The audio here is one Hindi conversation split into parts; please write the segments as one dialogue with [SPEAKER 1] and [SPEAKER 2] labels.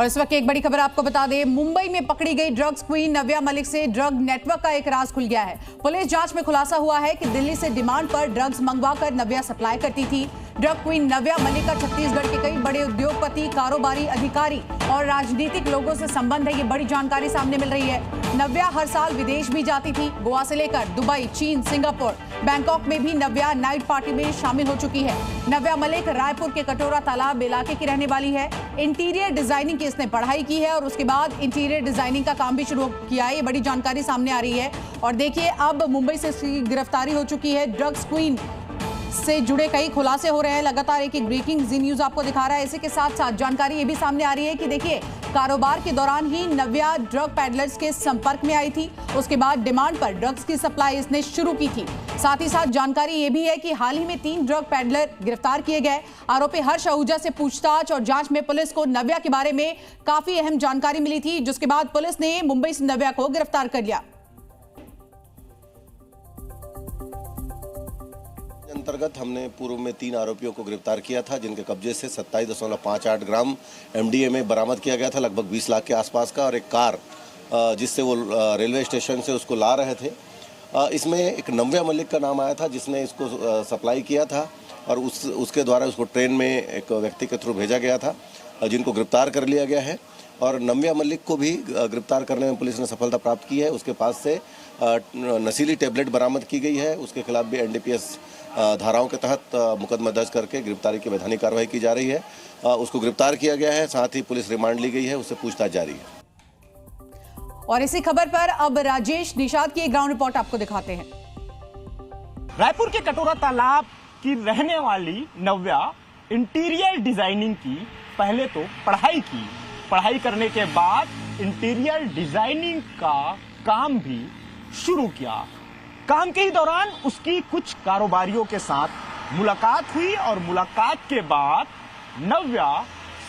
[SPEAKER 1] और इस वक्त एक बड़ी खबर आपको बता दें, मुंबई में पकड़ी गई ड्रग्स क्वीन नव्या मलिक से ड्रग नेटवर्क का एक राज खुल गया है। पुलिस जांच में खुलासा हुआ है कि दिल्ली से डिमांड पर ड्रग्स मंगवाकर नव्या सप्लाई करती थी। ड्रग क्वीन नव्या मलिक का छत्तीसगढ़ के कई बड़े उद्योगपति, कारोबारी, अधिकारी और राजनीतिक लोगों से संबंध है। ये बड़ी जानकारी सामने मिल रही है। नव्या हर साल विदेश भी जाती थी। गोवा से लेकर दुबई, चीन, सिंगापुर, बैंकॉक में भी नव्या नाइट पार्टी में शामिल हो चुकी है। नव्या मलिक रायपुर के कटोरा तालाब इलाके की रहने वाली है। इंटीरियर डिजाइनिंग की इसने पढ़ाई की है और उसके बाद इंटीरियर डिजाइनिंग का काम भी शुरू किया है। ये बड़ी जानकारी सामने आ रही है। और देखिए, अब मुंबई से इसकी गिरफ्तारी हो चुकी है। ड्रग्स क्वीन से जुड़े कई खुलासे हो रहे हैं। लगातार एक ब्रेकिंग जी न्यूज आपको दिखा रहा है। इसी के साथ साथ जानकारी ये भी सामने आ रही है कि देखिए, कारोबार के दौरान ही नव्या ड्रग पैडलर्स के संपर्क में आई थी। उसके बाद डिमांड पर ड्रग्स की सप्लाई इसने शुरू की थी। साथ ही साथ जानकारी ये भी है कि हाल ही में 3 ड्रग पैडलर गिरफ्तार किए गए। आरोपी हर्ष आहूजा से पूछताछ और जांच में पुलिस को नव्या के बारे में काफी अहम जानकारी मिली थी, जिसके बाद पुलिस ने मुंबई से नव्या को गिरफ्तार कर लिया।
[SPEAKER 2] अंतर्गत हमने पूर्व में 3 आरोपियों को गिरफ्तार किया था, जिनके कब्जे से 27.58 ग्राम MDMA बरामद किया गया था, लगभग 20 लाख के आसपास का, और एक कार जिससे वो रेलवे स्टेशन से उसको ला रहे थे। इसमें एक नव्या मलिक का नाम आया था, जिसने इसको सप्लाई किया था और उसके द्वारा उसको ट्रेन में एक व्यक्ति के थ्रू भेजा गया था, जिनको गिरफ्तार कर लिया गया है। और नव्या मलिक को भी गिरफ्तार करने में पुलिस ने सफलता प्राप्त की है। उसके पास से नशीली टैबलेट बरामद की गई है। उसके खिलाफ भी NDPS धाराओं के तहत मुकदमा दर्ज करके गिरफ्तारी की वैधानिक कार्रवाई की जा रही है। उसको गिरफ्तार किया गया है, साथ ही पुलिस रिमांड ली गई है, उससे पूछताछ जारी है।
[SPEAKER 1] और इसी खबर पर अब राजेश निषाद की एक ग्राउंड रिपोर्ट आपको दिखाते हैं।
[SPEAKER 3] रायपुर के कटोरा तालाब की रहने वाली नव्या इंटीरियर डिजाइनिंग की पहले तो पढ़ाई करने के बाद इंटीरियर डिजाइनिंग का काम भी शुरू किया। काम के ही दौरान उसकी कुछ कारोबारियों के साथ मुलाकात हुई और मुलाकात के बाद नव्या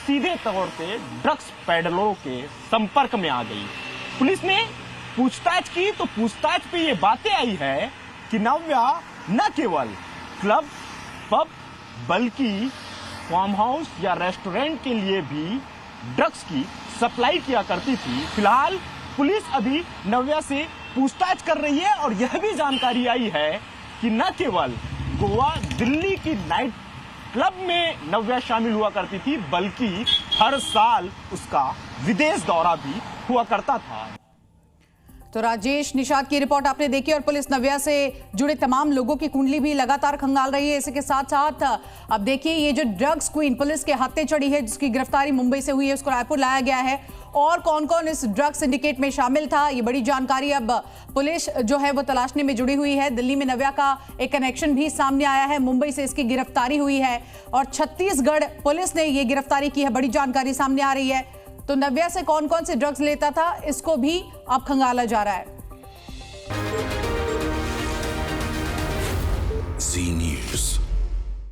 [SPEAKER 3] सीधे तौर पे ड्रग्स पैडलरों के संपर्क में आ गई। पुलिस ने पूछताछ की तो पूछताछ पे ये बातें आई है कि नव्या न केवल क्लब, पब, बल्कि फार्म हाउस या रेस्टोरेंट के लिए भी ड्रग्स की सप्लाई किया करती थी। फिलहाल पुलिस अभी नव्या से पूछताछ कर रही है और यह भी जानकारी आई है कि न केवल गोवा, दिल्ली की नाइट क्लब में नव्या शामिल हुआ करती थी, बल्कि हर साल उसका विदेश दौरा भी हुआ करता था।
[SPEAKER 1] तो राजेश निषाद की रिपोर्ट आपने देखी और पुलिस नव्या से जुड़े तमाम लोगों की कुंडली भी लगातार खंगाल रही है। इसी के साथ साथ अब देखिए, ये जो ड्रग्स क्वीन पुलिस के हाथे चढ़ी है, जिसकी गिरफ्तारी मुंबई से हुई है, उसको रायपुर लाया गया है। और कौन कौन इस ड्रग्स सिंडिकेट में शामिल था, ये बड़ी जानकारी अब पुलिस जो है वो तलाशने में जुड़ी हुई है। दिल्ली में नव्या का एक कनेक्शन भी सामने आया है। मुंबई से इसकी गिरफ्तारी हुई है और छत्तीसगढ़ पुलिस ने ये गिरफ्तारी की है। बड़ी जानकारी सामने आ रही है। तो नव्या से कौन कौन से ड्रग्स लेता था, इसको भी अब खंगाला जा रहा है।
[SPEAKER 4] Zee News.